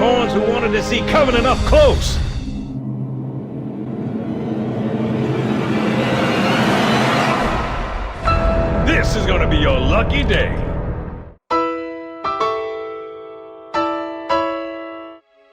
horns who wanted to see Covenant up close. This is gonna be your lucky day.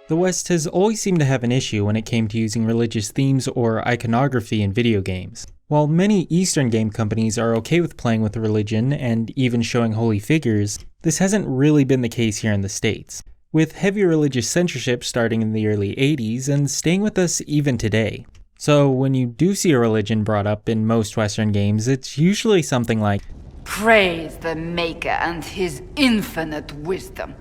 The West has always seemed to have an issue when it came to using religious themes or iconography in video games. While many Eastern game companies are okay with playing with religion and even showing holy figures, this hasn't really been the case here in the States, with heavy religious censorship starting in the early 80s and staying with us even today. So when you do see a religion brought up in most Western games, it's usually something like, "Praise the Maker and his infinite wisdom."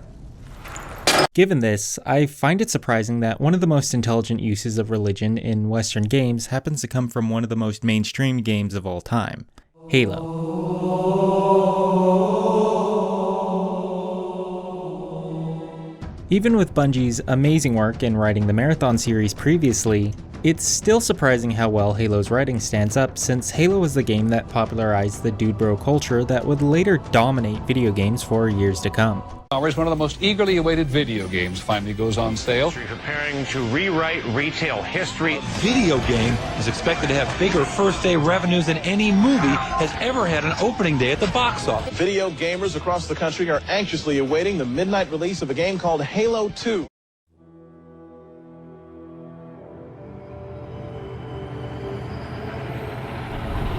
Given this, I find it surprising that one of the most intelligent uses of religion in Western games happens to come from one of the most mainstream games of all time, Halo. Even with Bungie's amazing work in writing the Marathon series previously, it's still surprising how well Halo's writing stands up, since Halo was the game that popularized the dude bro culture that would later dominate video games for years to come. One of the most eagerly awaited video games finally goes on sale. Preparing to rewrite retail history. Video game is expected to have bigger first-day revenues than any movie has ever had an opening day at the box office. Video gamers across the country are anxiously awaiting the midnight release of a game called Halo 2.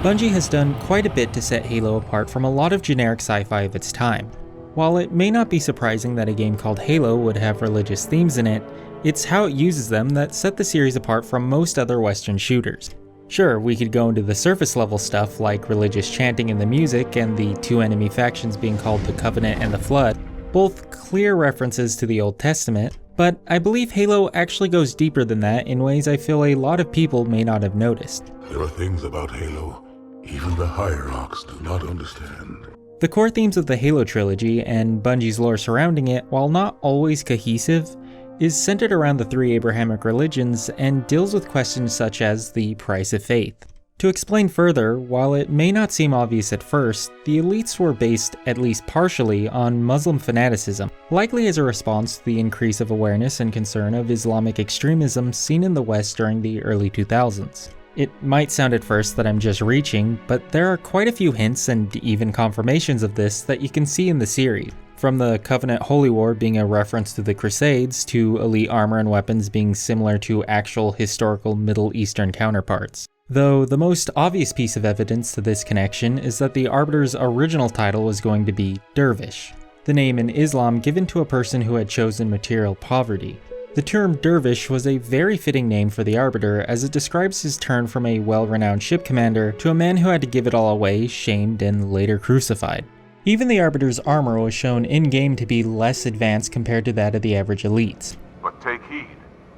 Bungie has done quite a bit to set Halo apart from a lot of generic sci-fi of its time. While it may not be surprising that a game called Halo would have religious themes in it, it's how it uses them that set the series apart from most other Western shooters. Sure, we could go into the surface level stuff like religious chanting in the music and the two enemy factions being called the Covenant and the Flood, both clear references to the Old Testament, but I believe Halo actually goes deeper than that in ways I feel a lot of people may not have noticed. There are things about Halo even the hierarchs do not understand. The core themes of the Halo trilogy and Bungie's lore surrounding it, while not always cohesive, is centered around the three Abrahamic religions and deals with questions such as the price of faith. To explain further, while it may not seem obvious at first, the elites were based, at least partially, on Muslim fanaticism, likely as a response to the increase of awareness and concern of Islamic extremism seen in the West during the early 2000s. It might sound at first that I'm just reaching, but there are quite a few hints and even confirmations of this that you can see in the series. From the Covenant Holy War being a reference to the Crusades, to elite armor and weapons being similar to actual historical Middle Eastern counterparts. Though the most obvious piece of evidence to this connection is that the Arbiter's original title was going to be Dervish, the name in Islam given to a person who had chosen material poverty. The term Dervish was a very fitting name for the Arbiter, as it describes his turn from a well-renowned ship commander to a man who had to give it all away, shamed, and later crucified. Even the Arbiter's armor was shown in-game to be less advanced compared to that of the average elites. But take heed,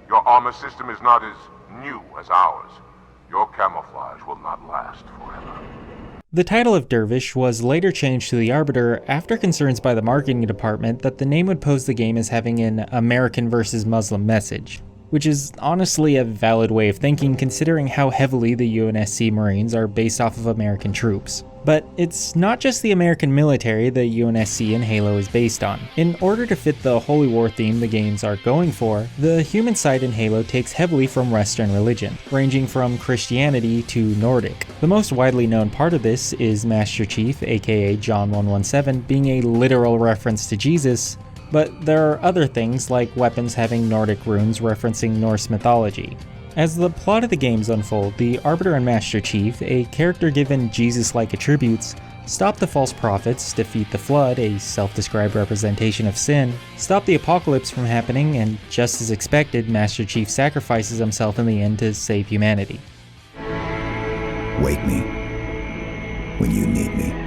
your armor system is not as new as ours. Your camouflage will not last forever. The title of Dervish was later changed to the Arbiter after concerns by the marketing department that the name would pose the game as having an American versus Muslim message, which is honestly a valid way of thinking considering how heavily the UNSC Marines are based off of American troops. But it's not just the American military the UNSC in Halo is based on. In order to fit the Holy War theme the games are going for, the human side in Halo takes heavily from Western religion, ranging from Christianity to Nordic. The most widely known part of this is Master Chief, aka John 117, being a literal reference to Jesus, but there are other things like weapons having Nordic runes referencing Norse mythology. As the plot of the games unfold, the Arbiter and Master Chief, a character given Jesus-like attributes, stop the false prophets, defeat the Flood, a self-described representation of sin, stop the apocalypse from happening, and just as expected, Master Chief sacrifices himself in the end to save humanity. Wake me when you need me.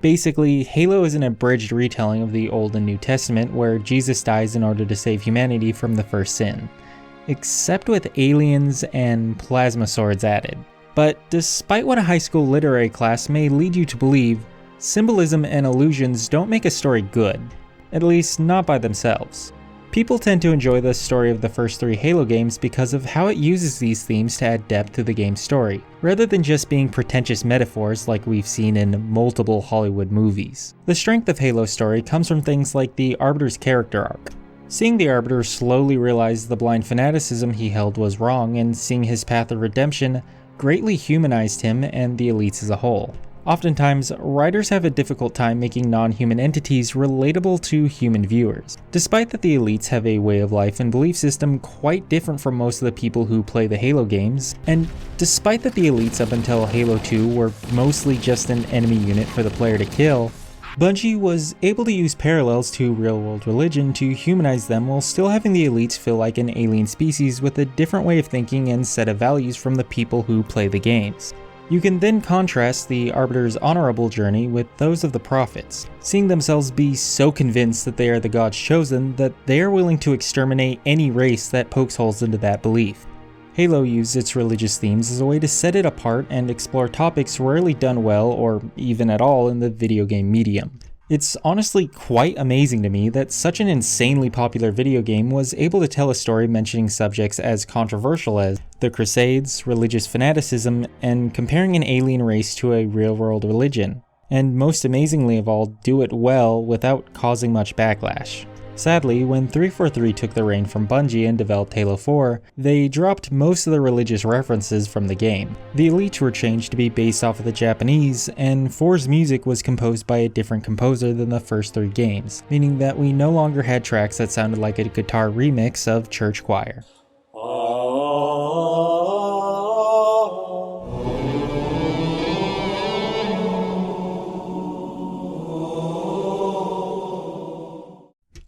Basically, Halo is an abridged retelling of the Old and New Testament where Jesus dies in order to save humanity from the first sin, except with aliens and plasma swords added. But despite what a high school literary class may lead you to believe, symbolism and allusions don't make a story good, at least not by themselves. People tend to enjoy the story of the first 3 Halo games because of how it uses these themes to add depth to the game's story, rather than just being pretentious metaphors like we've seen in multiple Hollywood movies. The strength of Halo's story comes from things like the Arbiter's character arc. Seeing the Arbiter slowly realize the blind fanaticism he held was wrong, and seeing his path of redemption greatly humanized him and the elites as a whole. Oftentimes, writers have a difficult time making non-human entities relatable to human viewers. Despite that the elites have a way of life and belief system quite different from most of the people who play the Halo games, and despite that the elites up until Halo 2 were mostly just an enemy unit for the player to kill, Bungie was able to use parallels to real-world religion to humanize them while still having the elites feel like an alien species with a different way of thinking and set of values from the people who play the games. You can then contrast the Arbiter's honorable journey with those of the Prophets, seeing themselves be so convinced that they are the gods chosen that they are willing to exterminate any race that pokes holes into that belief. Halo used its religious themes as a way to set it apart and explore topics rarely done well or even at all in the video game medium. It's honestly quite amazing to me that such an insanely popular video game was able to tell a story mentioning subjects as controversial as the Crusades, religious fanaticism, and comparing an alien race to a real-world religion, and most amazingly of all, do it well without causing much backlash. Sadly, when 343 took the reign from Bungie and developed Halo 4, they dropped most of the religious references from the game. The elites were changed to be based off of the Japanese, and 4's music was composed by a different composer than the first 3 games, meaning that we no longer had tracks that sounded like a guitar remix of Church Choir.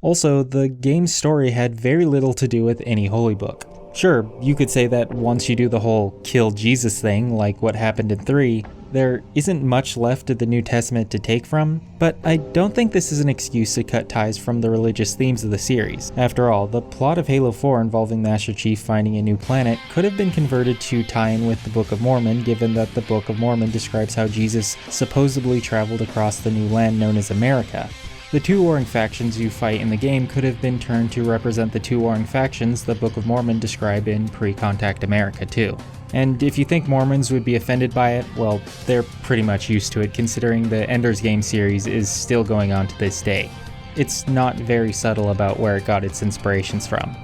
Also, the game's story had very little to do with any holy book. Sure, you could say that once you do the whole kill Jesus thing, like what happened in 3, there isn't much left of the New Testament to take from, but I don't think this is an excuse to cut ties from the religious themes of the series. After all, the plot of Halo 4 involving Master Chief finding a new planet could have been converted to tie in with the Book of Mormon, given that the Book of Mormon describes how Jesus supposedly traveled across the new land known as America. The 2 warring factions you fight in the game could have been turned to represent the 2 warring factions the Book of Mormon described in pre-contact America too. And if you think Mormons would be offended by it, well, they're pretty much used to it considering the Ender's Game series is still going on to this day. It's not very subtle about where it got its inspirations from.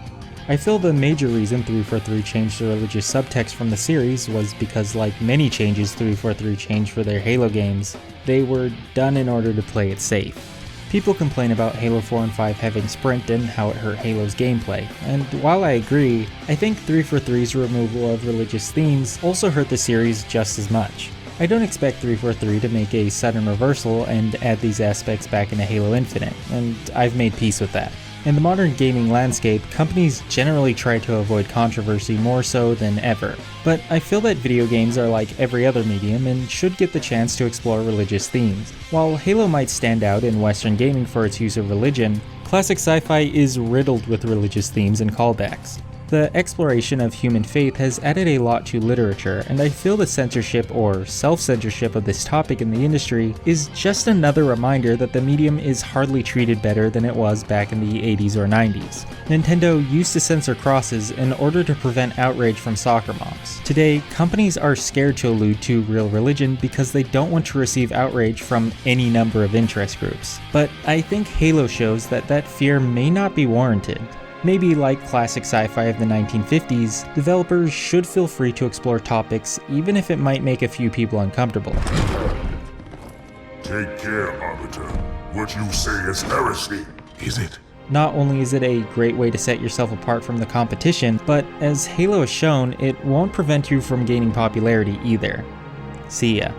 I feel the major reason 343 changed the religious subtext from the series was because, like many changes 343 changed for their Halo games, they were done in order to play it safe. People complain about Halo 4 and 5 having sprint and how it hurt Halo's gameplay, and while I agree, I think 343's removal of religious themes also hurt the series just as much. I don't expect 343 to make a sudden reversal and add these aspects back into Halo Infinite, and I've made peace with that. In the modern gaming landscape, companies generally try to avoid controversy more so than ever, but I feel that video games are like every other medium and should get the chance to explore religious themes. While Halo might stand out in Western gaming for its use of religion, classic sci-fi is riddled with religious themes and callbacks. The exploration of human faith has added a lot to literature, and I feel the censorship or self-censorship of this topic in the industry is just another reminder that the medium is hardly treated better than it was back in the 80s or 90s. Nintendo used to censor crosses in order to prevent outrage from soccer moms. Today, companies are scared to allude to real religion because they don't want to receive outrage from any number of interest groups. But I think Halo shows that that fear may not be warranted. Maybe like classic sci-fi of the 1950s, developers should feel free to explore topics even if it might make a few people uncomfortable. Take care, Arbiter. What you say is heresy. Is it? Not only is it a great way to set yourself apart from the competition, but as Halo has shown, it won't prevent you from gaining popularity either. See ya.